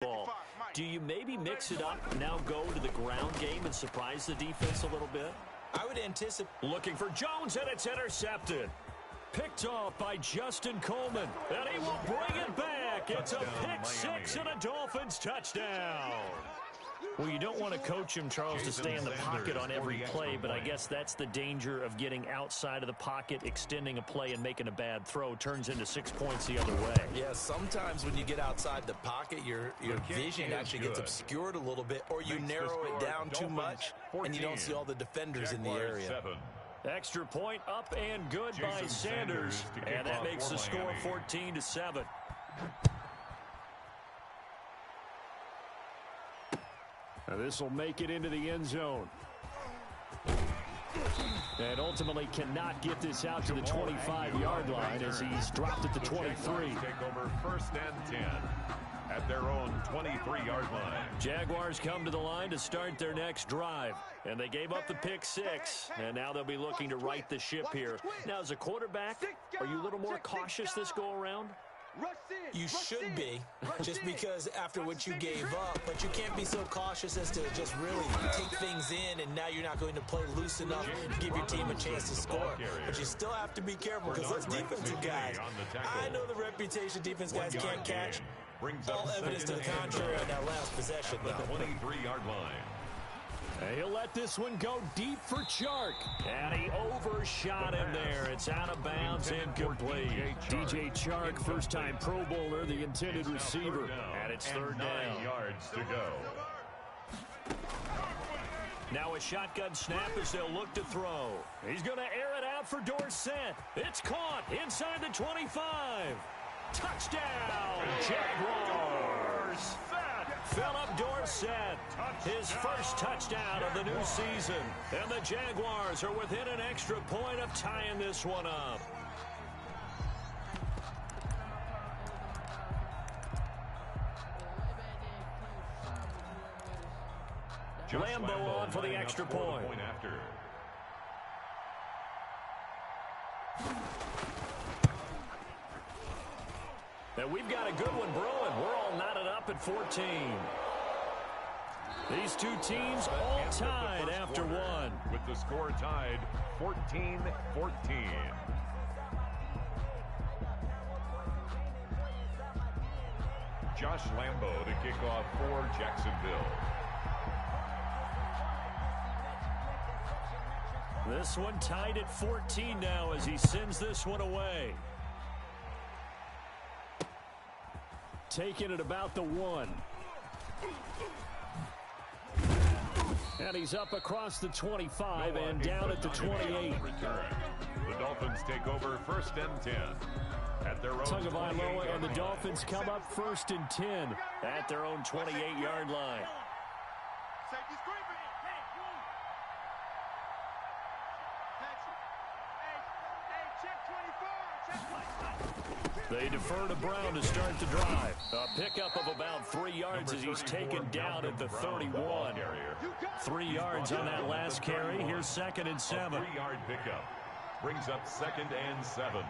ball. Do you maybe mix it up, now go to the ground game and surprise the defense a little bit? I would anticipate. Looking for Jones, and it's intercepted. Picked off by Justin Coleman, and he will bring it back. It's a pick six and a Dolphins touchdown. Well, you don't want to coach him, Charles, to stay in the pocket on every play, but I guess that's the danger of getting outside of the pocket, extending a play, and making a bad throw. Turns into 6 points the other way. Yeah, sometimes when you get outside the pocket, your vision actually gets obscured a little bit, or you narrow it down too much, and you don't see all the defenders in the area. Extra point up and good by Sanders, and that makes the score 14-7. This will make it into the end zone. And ultimately cannot get this out to the 25-yard line as he's dropped at the 23. Take over 1st and 10 at their own 23-yard line. Jaguars come to the line to start their next drive. And they gave up the pick six. And now they'll be looking to right the ship here. Now, as a quarterback, are you a little more cautious this go-around? You should be, just because after what you gave up, but you can't be so cautious as to just really take things in, and now you're not going to play loose enough to give your team a chance to score. But you still have to be careful because those defensive guys, I know the reputation defense guys can't catch. All evidence to the contrary on that last possession, though. 23-yard line. He'll let this one go deep for Chark. And he overshot him there. It's out of bounds and complete. DJ Chark, first-time Pro Bowler, the intended receiver. And it's third down. 9 yards to go. Now a shotgun snap as they'll look to throw. He's going to air it out for Dorsett. It's caught inside the 25. Touchdown, Jaguars. Philip Dorsett, his first touchdown of the new season. And the Jaguars are within an extra point of tying this one up. Lambeau on for the extra point. And we've got a good one brewing. We're all knotted up at 14. These two teams all tied after one. With the score tied 14-14. Josh Lambeau to kick off for Jacksonville. This one tied at 14 now as he sends this one away. Taking it about the 1. And he's up across the 25 and down at the 28. The Dolphins take over 1st and 10 at their own 28 Tagovailoa and the Dolphins come up 1st and 10 at their own 28-yard line. They defer to Brown to start the drive. A pickup of about 3 yards as he's taken down at the 31. 3 yards on that last carry. Here's 2nd and 7. A 3-yard pickup brings up 2nd and 7. I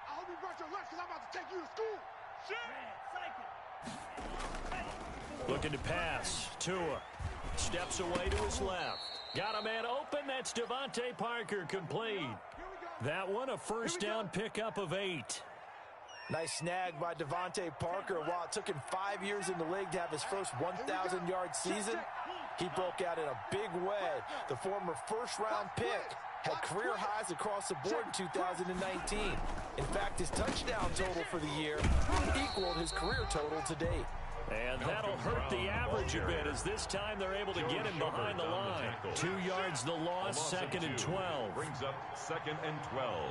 hope you brought your lunch because I'm about to take you to school. Looking to pass. Tua steps away to his left. Got a man open. That's Devontae Parker, complete. That one a first down pickup of 8. Nice snag by Devontae Parker. While it took him 5 years in the league to have his first 1,000-yard season, he broke out in a big way. The former first-round pick had career highs across the board in 2019. In fact, his touchdown total for the year equaled his career total to date. And that'll hurt the average a bit as this time they're able to get him behind the line. 2 yards the loss, 2nd and 12. Brings up 2nd and 12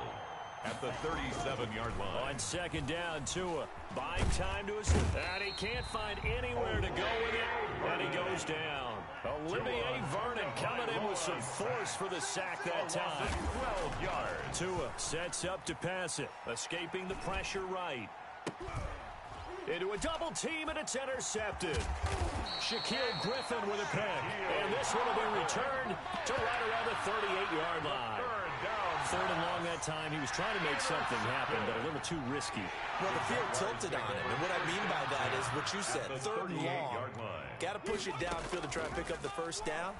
at the 37-yard line. On 2nd down, Tua buying time to his, and he can't find anywhere to go with it, and he goes down. Olivier Vernon coming in with some force for the sack that time. 12 yards. Tua sets up to pass it, escaping the pressure right. Into a double team, and it's intercepted. Shaquille Griffin with a pick. And this one will be returned to right around the 38-yard line. third and long that time. He was trying to make something happen, but a little too risky. Well, the field tilted on him, and what I mean by that is what you said, third and long. Got to push it downfield to try to pick up the first down.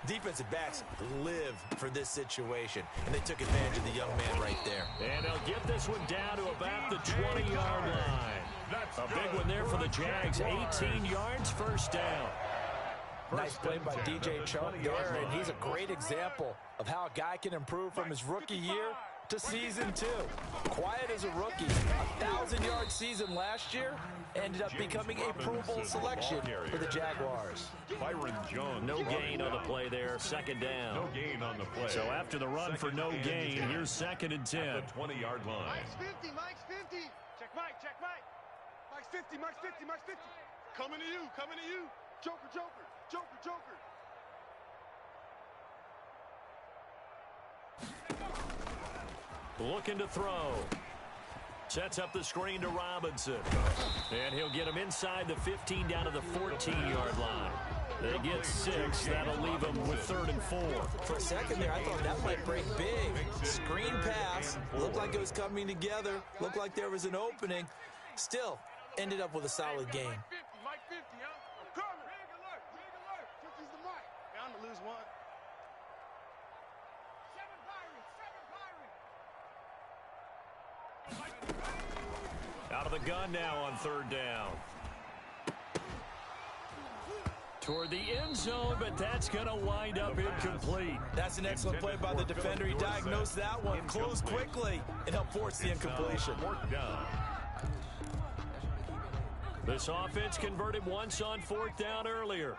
Defensive backs live for this situation, and they took advantage of the young man right there. And they'll get this one down to about the 20-yard line. A big one there for the Jags. 18 yards, first down. Nice play by DJ Chark there, and he's a great example of how a guy can improve from his rookie year to season 2. Quiet as a rookie, 1,000-yard season last year, ended up becoming a Pro Bowl selection for the Jaguars. Byron Jones. No gain on the play there, second down. No gain on the play. So after the run for no gain, here's second and 10. At the 20-yard line. Mike's 50, Mike's 50. Check Mike, check Mike. Mike's 50, Mike's 50, Mike's 50. Coming to you, coming to you. Joker, Joker, Joker, Joker. Looking to throw. Sets up the screen to Robinson. And he'll get him inside the 15 down to the 14-yard line. They get 6. That'll leave them with 3rd and 4. For a second there, I thought that might break big. Screen pass. Looked like it was coming together. Looked like there was an opening. Still, ended up with a solid game. Mike 50, huh? I'm coming. Big alert, big alert. 50's the Mike. Bound to lose one. 7 Byron, 7 Byron. Out of the gun now on 3rd down. Toward the end zone, but that's going to wind up incomplete. That's an excellent play by the defender. He diagnosed that one, closed quickly, and helped force the incompletion. This offense converted once on 4th down earlier.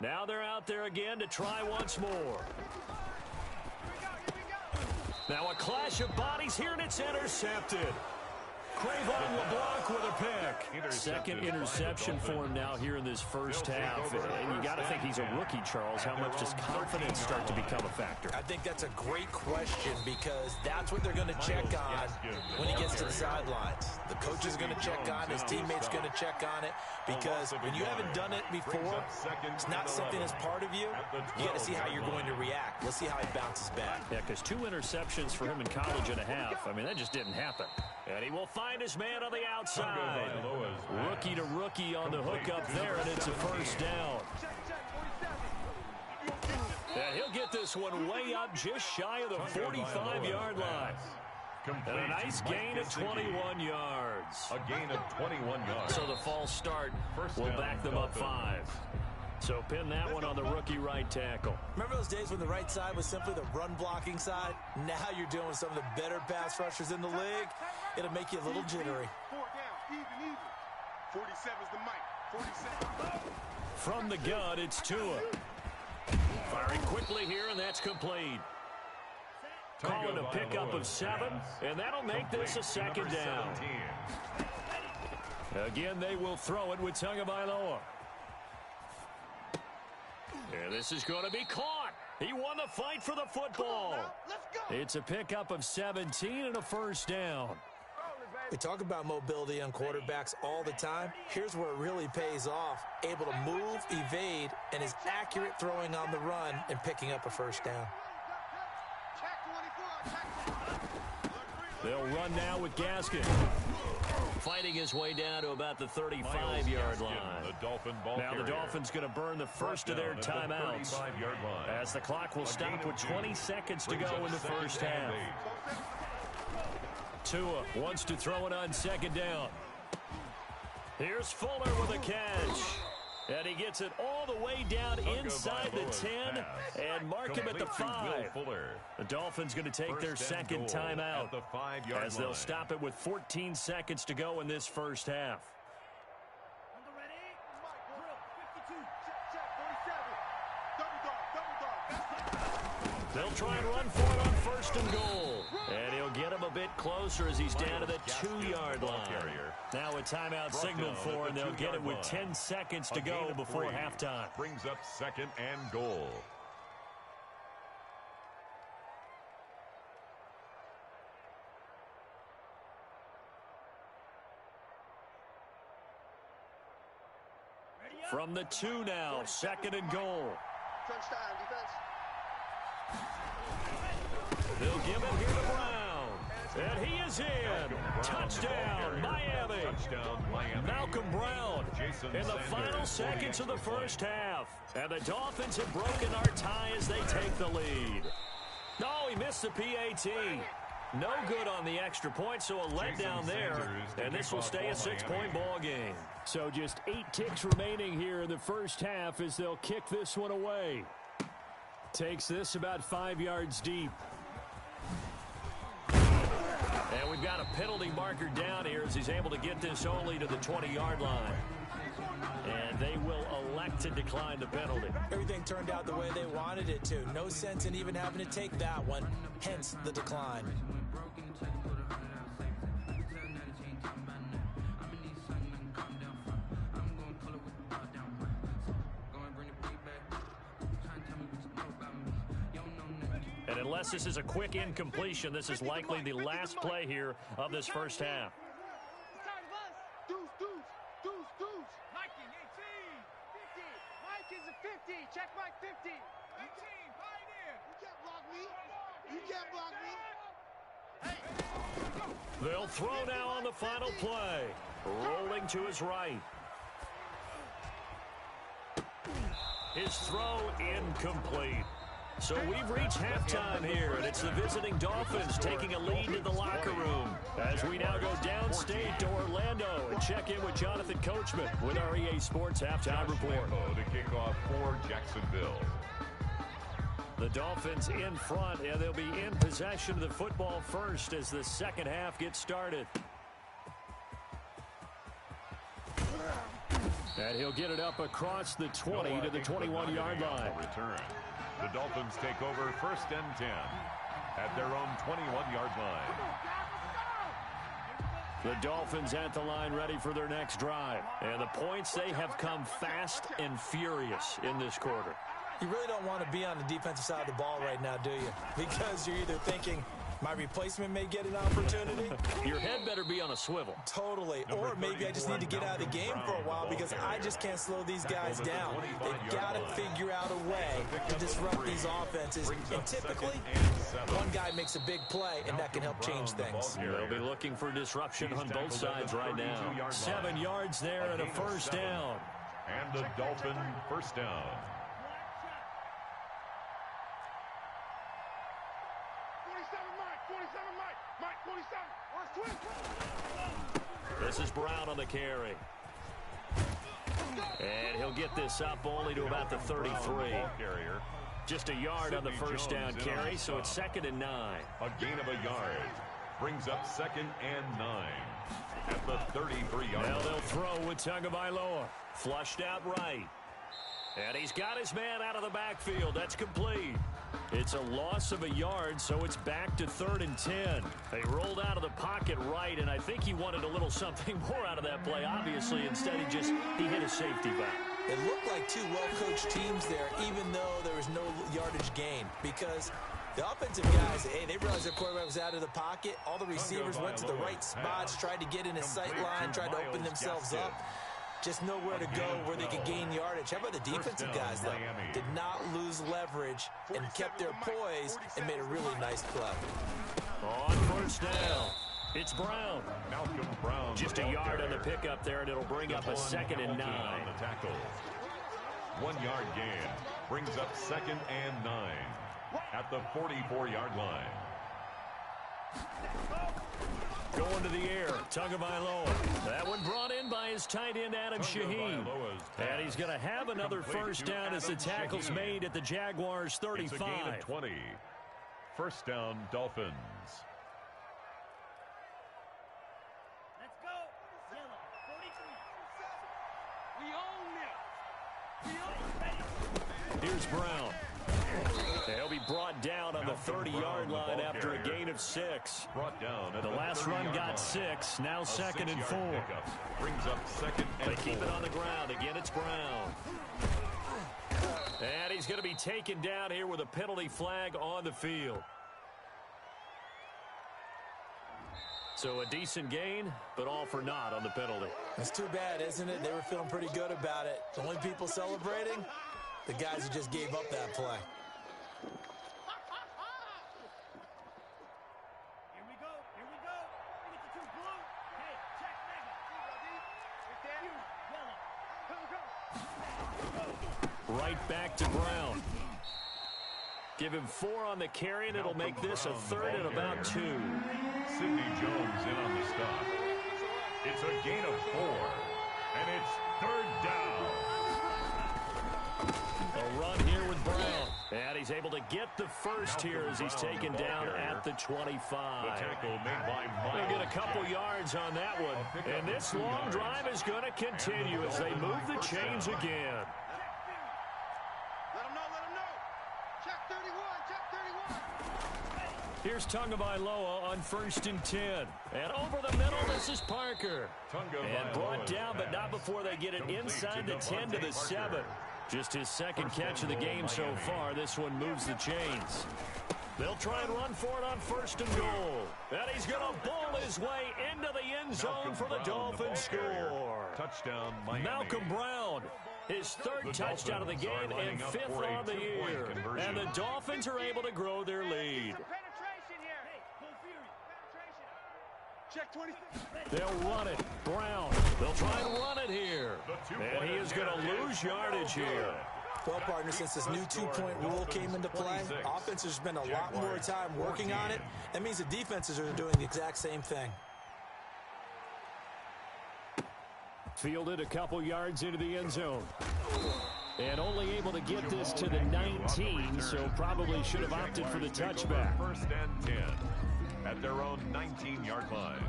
Now they're out there again to try once more. Now a clash of bodies here, and it's intercepted. Crayvon LeBlanc with a pick. Second interception for him now here in this first half. And you got to think he's a rookie, Charles. How much does confidence start to become a factor? I think that's a great question because that's what they're going to check on when he gets to the sidelines. The coach is going to check on, his teammates going to check on it because when you haven't done it before, it's not something that's part of you. You got to see how you're going to react. Let's see how he bounces back. Yeah, because 2 interceptions for him in college and a half. I mean, that just didn't happen. And he will find his man on the outside. Rookie to rookie on the hookup there, and it's a first down. And he'll get this one way up just shy of the 45-yard line. And a nice gain of 21 yards. A gain of 21 yards. So the false start will back them up 5. So pin that one on the rookie right tackle. Remember those days when the right side was simply the run-blocking side? Now you're dealing with some of the better pass rushers in the league. It'll make you a little jittery. 4 down, even. 47's the Mike. 47. From the gun, it's Tua. Firing quickly here, and that's complete. Calling a pickup of 7, and that'll make this a second down. Again, they will throw it with Tagovailoa. And this is going to be caught. He won the fight for the football. It's a pickup of 17 and a first down. We talk about mobility on quarterbacks all the time. Here's where it really pays off. Able to move, evade, and is accurate throwing on the run and picking up a first down. They'll run now with Gaskin. Fighting his way down to about the 35-yard line. Now the Dolphins going to burn the first of their timeouts as the clock will stop with 20 seconds to go in the first half. Tua wants to throw it on second down. Here's Fuller with a catch. And he gets it all the way down inside the 10 and mark him at the 5. The Dolphins going to take their second timeout as they'll stop it with 14 seconds to go in this first half. They'll try and run for it on first and goal. And he'll get him a bit closer as he's down to the 2-yard line. Now a timeout signaled for, and they'll get it with 10 seconds to go before halftime. Brings up second and goal. From the 2 now, second and goal. Crunch time, defense. They'll give it here to Brown. And he is in. Touchdown, Miami. Malcolm Brown in the final seconds of the first half. And the Dolphins have broken our tie as they take the lead. No, he missed the PAT. No good on the extra point, so a letdown there. And this will stay a 6-point ball game. So just 8 ticks remaining here in the first half as they'll kick this one away. Takes this about 5 yards deep. And we've got a penalty marker down here as he's able to get this only to the 20-yard line. And they will elect to decline the penalty. Everything turned out the way they wanted it to. No sense in even having to take that one, hence the decline. And unless this is a quick incompletion, this is likely the last play here of this first half. Check Mike 50. 19, right here. You can't block me. They'll throw now on the final play. Rolling to his right. His throw incomplete. So we've reached halftime here, and it's the visiting Dolphins taking a lead in the locker room as we now go downstate to Orlando and check in with Jonathan Coachman with our EA Sports Halftime Report. To kick off for Jacksonville. The Dolphins in front, and they'll be in possession of the football first as the second half gets started. And he'll get it up across the 20 to the 21-yard line. Return. The Dolphins take over 1st and 10 at their own 21-yard line. The Dolphins at the line ready for their next drive. And the points, they have come fast and furious in this quarter. You really don't want to be on the defensive side of the ball right now, do you? Because you're either thinking, my replacement may get an opportunity. Your head better be on a swivel. Totally. Or maybe I just need to get out of the game for a while because I just can't slow these guys down. They've got to figure out a way to disrupt these offenses. And typically, one guy makes a big play, and that can help change things. They'll be looking for disruption on both sides right now. 7 yards there and a first down. And the Dolphin first down. This is Brown on the carry. And he'll get this up only to about the 33. Just a yard on the first down carry, so it's 2nd and 9. A gain of a yard brings up 2nd and 9 at the 33-yard line. Now they'll throw with Tagovailoa. Flushed out right. And he's got his man out of the backfield. That's complete. It's a loss of a yard, so it's back to 3rd and 10. They rolled out of the pocket right, and I think he wanted a little something more out of that play, obviously. Instead, he hit a safety back. It looked like two well-coached teams there, even though there was no yardage gain, because the offensive guys, they realized their quarterback was out of the pocket. All the receivers went to the right spots, tried to get in his sight line, tried to open themselves up. Just nowhere to go where they could gain yardage. How about the defensive guys, though? Did not lose leverage and kept their poise and made a really nice play. On first down, it's Brown. Malcolm Brown. Just a yard on the pickup there, and it'll bring up a 2nd and 9. 1 yard gain brings up 2nd and 9 at the 44-yard line. Going to the air, Tagovailoa. That one brought in by his tight end, Adam Shaheen. And he's going to have another first down as the tackle's made at the Jaguars' 35. It's a gain of 20. First down, Dolphins. Let's go. Yellow, 43. We own them. Here's Brown. They'll be brought down on the 30-yard line after a gain of 6. Brought down at the last run got 6. Now 2nd and 4. Brings up 2nd and 4. They keep it on the ground. Again, it's Brown. And he's going to be taken down here with a penalty flag on the field. So a decent gain, but all for naught on the penalty. That's too bad, isn't it? They were feeling pretty good about it. The only people celebrating, the guys who just gave up that play. Right back to Brown. Give him 4 on the carry, and it'll make this a third and about 2. Sidney Jones in on the stop. It's a gain of 4, and it's third down. A run here with Brown. And he's able to get the first here as he's taken down at the 25. The tackle made by They'll Miles. get a couple yards on that one. And this long drive is going to continue as they move the chains again. Let him know. Check 31, check 31. Here's Tagovailoa on 1st and 10. And over the middle, this is Parker. And brought down, but not before they get it inside the 10 to the 7. Just his second catch of the game so far. This one moves the chains. They'll try and run for it on 1st and goal. And he's going to bowl his way into the end zone for the Dolphins score. Touchdown, Miami. Malcolm Brown, his 3rd touchdown of the game and 5th on the year. And the Dolphins are able to grow their lead. Penetration here. Penetration. Check 20. They'll run it. Brown. They'll try and run it here. And he is going to lose yardage here. Well, partner, since this new 2-point rule came into play, offenses spend a lot more time working on it. That means the defenses are doing the exact same thing. Fielded a couple yards into the end zone. And only able to get this to the 19, so probably should have opted for the touchback. 1st and 10 at their own 19-yard line.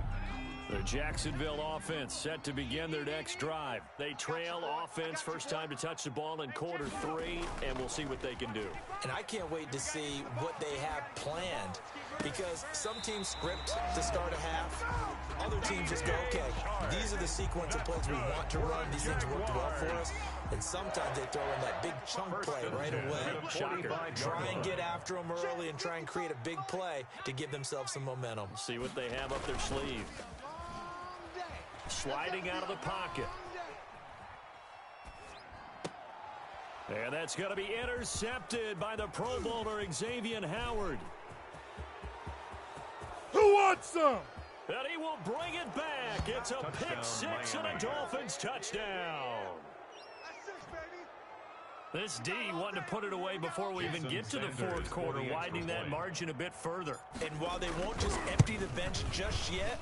The Jacksonville offense set to begin their next drive. They trail offense, first time to touch the ball in quarter 3, and we'll see what they can do. And I can't wait to see what they have planned, because some teams script to start a half. Other teams just go, okay, these are the sequence of plays we want to run. These things worked well for us. And sometimes they throw in that big chunk play right away. Shocker. Try and get after them early and try and create a big play to give themselves some momentum. See what they have up their sleeve. Sliding out of the pocket. And that's going to be intercepted by the Pro Bowler Xavier Howard. Who wants some? And he will bring it back. It's a pick 6 and a Dolphins touchdown. That's 6, baby. This D wanted to put it away before we even get to the 4th quarter, widening that margin a bit further. And while they won't just empty the bench just yet,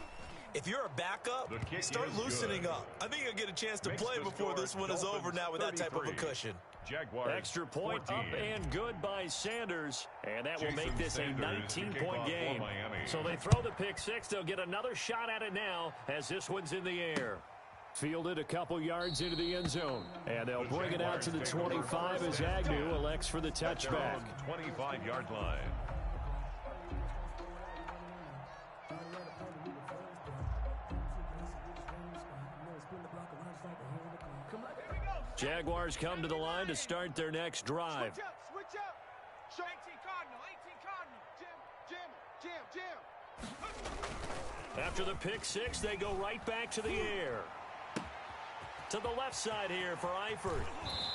if you're a backup, start loosening up. I think you'll get a chance to play before this one is over now with that type of a cushion. Jaguars Extra point 14. up and good by Sanders, and that will make this a 19-point game. So they throw the pick 6. They'll get another shot at it now as this one's in the air. Fielded a couple yards into the end zone, and they'll bring it out to the 25 as Agnew elects for the touchback. 25-yard line. Jaguars come to the line to start their next drive. Switch up. Show 18 Cardinal. Jam. After the pick 6, they go right back to the air. To the left side here for Eifert.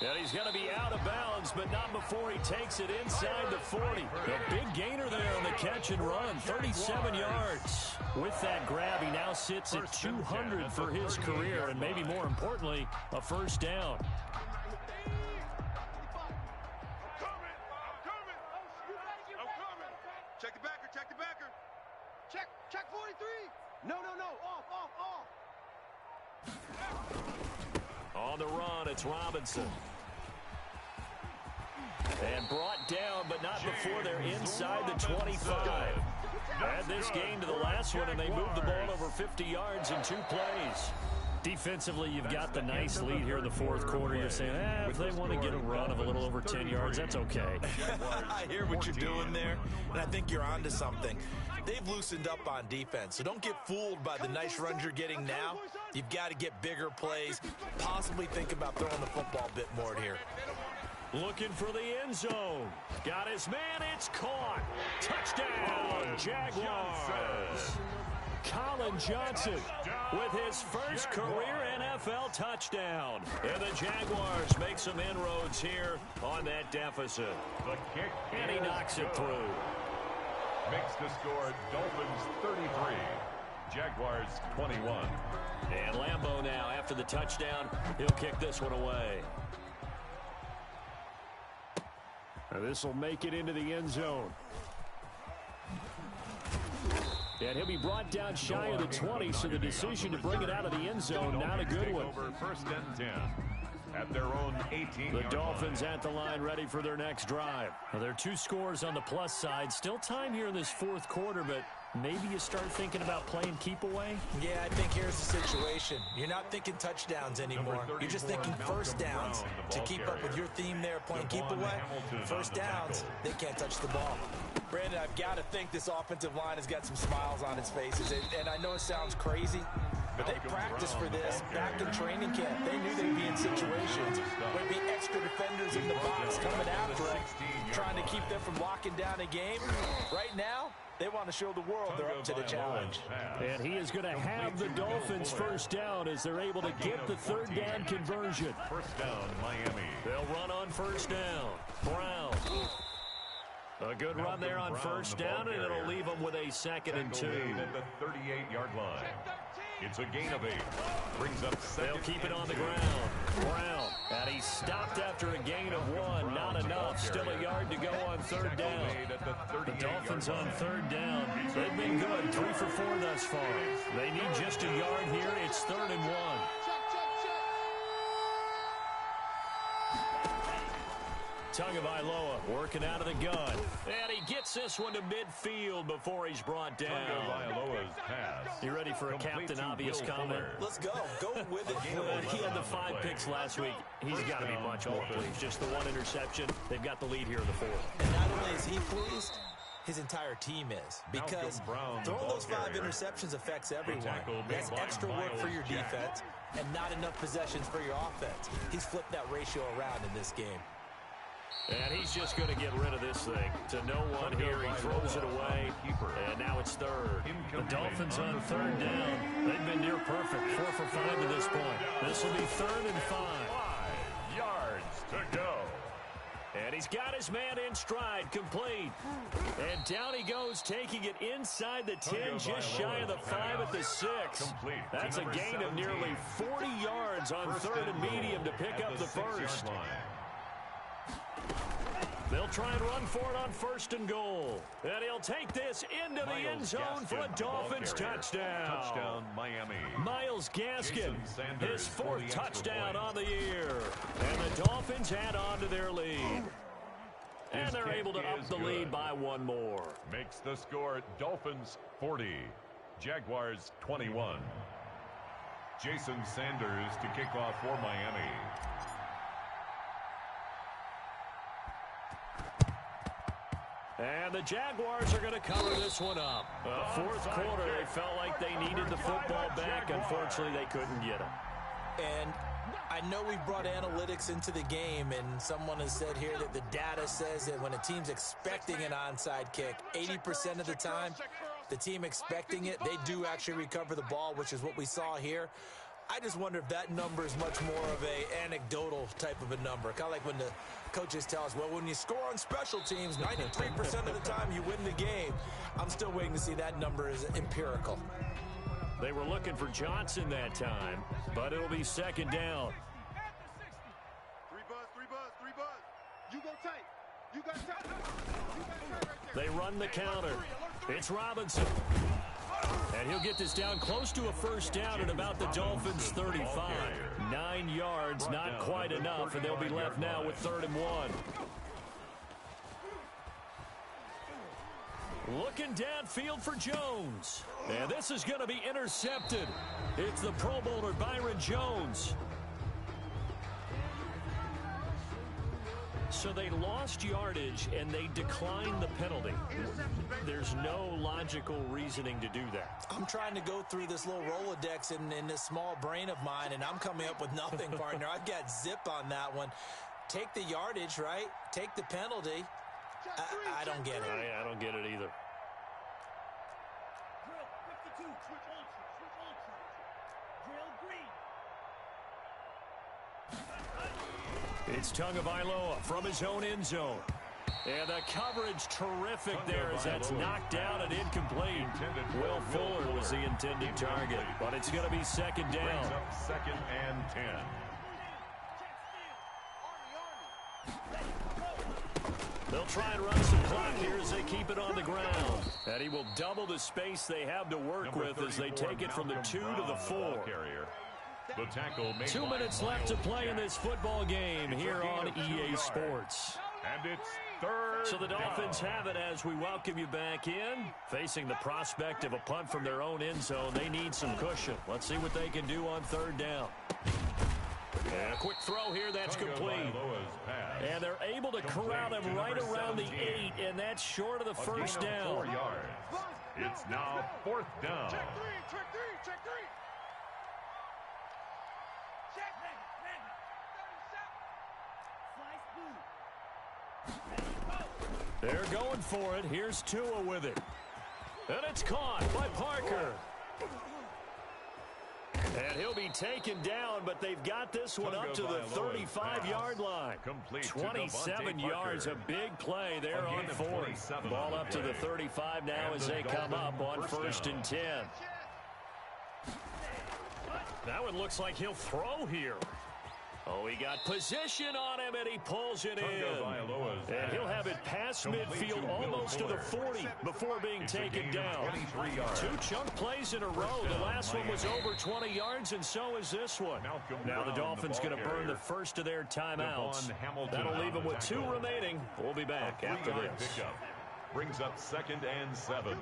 And he's going to be out of bounds, but not before he takes it inside the 40. A big gainer there on the catch and run, 37 yards. With that grab, he now sits at 200 for his career, and maybe more importantly, a first down. I'm coming. Check the backer. Check 43. No. Off. On the run, it's Robinson. And brought down, but not before they're inside the 25. Add this game to the last one, and they moved the ball over 50 yards in 2 plays. Defensively, you've got the nice lead here in the 4th quarter. You're saying, if they want to get a run of a little over 10 yards, that's okay. I hear what you're doing there, and I think you're onto something. They've loosened up on defense, so don't get fooled by the nice runs you're getting now. You've got to get bigger plays, possibly think about throwing the football a bit more here. Looking for the end zone. Got his man, it's caught. Touchdown, Jaguars. Colin Johnson with his first career NFL touchdown. And the Jaguars make some inroads here on that deficit. The kick And he knocks it through. Makes the score Dolphins 33, Jaguars 21. And Lambeau now, after the touchdown, he'll kick this one away. This will make it into the end zone. And he'll be brought down shy of the 20, so the decision to bring it out of the end zone, not a good one. Over 1st and 10 at their own 18-yard The Dolphins line. at the line ready for their next drive. Well, there are 2 scores on the plus side. Still time here in this 4th quarter, but maybe you start thinking about playing keep away? Yeah, I think here's the situation. You're not thinking touchdowns anymore. You're just thinking first downs. To keep up with your theme there, playing keep away, first downs, they can't touch the ball. Brandon, I've got to think this offensive line has got some smiles on its faces. And I know it sounds crazy, but they practiced for this back in training camp. They knew they'd be in situations where there'd be extra defenders in the box coming after them, trying to keep them from locking down a game. Right now, they want to show the world they're up to the challenge. And he is going to have the Dolphins first down as they're able to get the 3rd down conversion. First down, Miami. They'll run on first down. Brown. A good run there on first down, and it'll leave them with a 2nd and 2. At the 38-yard line. It's a gain of 8. Brings up 2nd. They'll keep it on the ground. Brown. And he stopped after a gain of 1. Not enough. Still a yard to go on 3rd down. The Dolphins on 3rd down. They've been good. 3 for 4 thus far. They need just a yard here. It's 3rd and 1. Tagovailoa working out of the gun. And he gets this one to midfield before he's brought down. Tagovailoa's pass. You ready for a Captain Obvious comment? Let's go. Go with it. He had the 5 picks last week. He's got to be much more pleased. Just the 1 interception. They've got the lead here in the 4th. And not only is he pleased, his entire team is. Because throwing those 5 interceptions affects everyone. That's extra work for your defense and not enough possessions for your offense. He's flipped that ratio around in this game. And he's just going to get rid of this thing. To no one here. He throws it away. And now it's 3rd. The Dolphins on 3rd down. They've been near perfect. 4 for 5 to this point. This will be 3rd and 5. 5 yards to go. And he's got his man in stride, complete. And down he goes, taking it inside the 10, just shy of the 5 at the 6. That's a gain of nearly 40 yards on 3rd and medium to pick up the 1st. They'll try and run for it on 1st and goal. And he'll take this into the end zone for a Dolphins touchdown. Touchdown, Miami. Myles Gaskin, his 4th touchdown on the year. And the Dolphins add on to their lead. And they're able to up the lead by 1 more. Makes the score Dolphins 40, Jaguars 21. Jason Sanders to kick off for Miami. And the Jaguars are going to cover this one up. 4th quarter, they felt like they needed the football back. Unfortunately, they couldn't get it. And I know we brought analytics into the game, and someone has said here that the data says that when a team's expecting an onside kick, 80% of the time, the team expecting it, they do actually recover the ball, which is what we saw here. I just wonder if that number is much more of a anecdotal type of a number. Kind of like when the coaches tell us, well, when you score on special teams, 93% of the time you win the game. I'm still waiting to see that number is empirical. They were looking for Johnson that time, but it'll be 2nd down. 3 buzz. You go tight. You got tight. You got tight right there. They run the counter. It's Robinson. And he'll get this down close to a 1st down at about the Dolphins' 35. 9 yards, not quite enough, and they'll be left now with 3rd and 1. Looking downfield for Jones. And this is going to be intercepted. It's the Pro Bowler Byron Jones. So they lost yardage, and they declined the penalty. There's no logical reasoning to do that. I'm trying to go through this little Rolodex in this small brain of mine, and I'm coming up with nothing, partner. I've got zip on that one. Take the yardage, right? Take the penalty. I don't get it. I don't get it either. It's Tagovailoa from his own end zone. And the coverage terrific there as that's knocked down and incomplete. Will Fuller was the intended target, but it's going to be 2nd down. 2nd and 10. They'll try and run some clock here as they keep it on the ground. And he will double the space they have to work with as they take it from the 2 to the 4. The tackle 2 minutes left to play in this football game here on EA Sports. And it's third. So the Dolphins have it as we welcome you back in. Facing the prospect of a punt from their own end zone, they need some cushion. Let's see what they can do on third down. And a quick throw here, that's complete. And they're able to corral him right around the 8, and that's short of the first down. 4 yards. It's now fourth down. Check three. They're going for it. Here's Tua with it. And it's caught by Parker. And he'll be taken down, but they've got this one up to the 35-yard line. 27 yards, a big play there on fourth. Ball up to the 35 now as they come up on first and 10. That one looks like he'll throw here. Oh, he got position on him, and he pulls it in. And he'll have it past midfield almost to the 40 before being taken down. 2 chunk plays in a row. The last one was over 20 yards, and so is this one. Now the Dolphins going to burn the first of their timeouts. That'll leave them with 2 remaining. We'll be back after this. Brings up 2nd and 7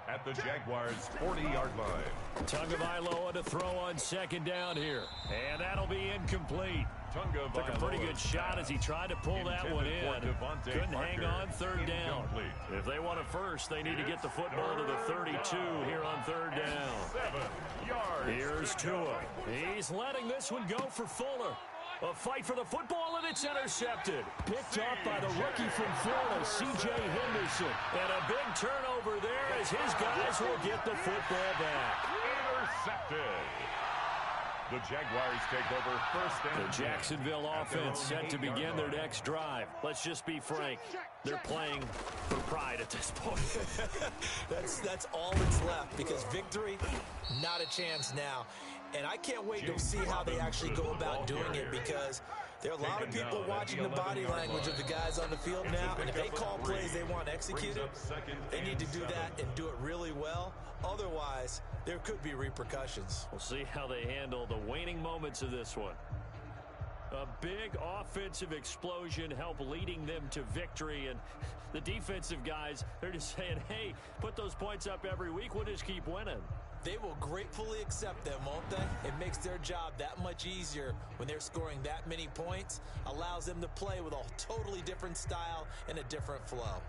at the Jaguars' 40-yard line. Tagovailoa to throw on second down here. And that'll be incomplete. Took a pretty good shot as he tried to pull that one in. Couldn't hang on third down. If they want it first, they need to get the football to the 32 here on third down. 7 yards. Here's Tua. He's letting this one go for Fuller. A fight for the football, and it's intercepted. Picked up by the rookie from Florida, C.J. Henderson. And a big turnover there as his guys will get the football back. Intercepted. The Jaguars take over first and the Jacksonville offense set to begin their next drive. Let's just be frank. They're playing for pride at this point. That's all that's left because victory, not a chance now. And I can't wait to see how they actually go about doing it because there are a lot of people watching the body language of the guys on the field now. And if they call plays they want executed, they need to do that and do it really well. Otherwise, there could be repercussions. We'll see how they handle the waning moments of this one. A big offensive explosion helped leading them to victory. And the defensive guys, they're just saying, hey, put those points up every week. We'll just keep winning. They will gratefully accept them, won't they? It makes their job that much easier when they're scoring that many points. Allows them to play with a totally different style and a different flow.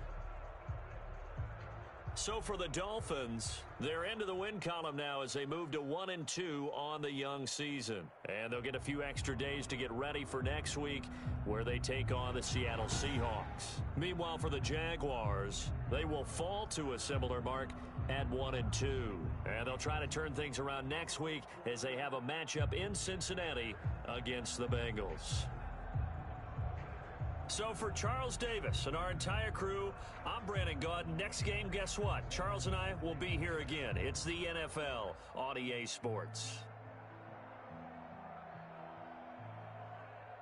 So for the Dolphins, they're into the win column now as they move to 1-2 on the young season. And they'll get a few extra days to get ready for next week where they take on the Seattle Seahawks. Meanwhile, for the Jaguars, they will fall to a similar mark at 1-2. And they'll try to turn things around next week as they have a matchup in Cincinnati against the Bengals. So for Charles Davis and our entire crew, I'm Brandon Gaudin. Next game, guess what? Charles and I will be here again. It's the NFL on EA Sports.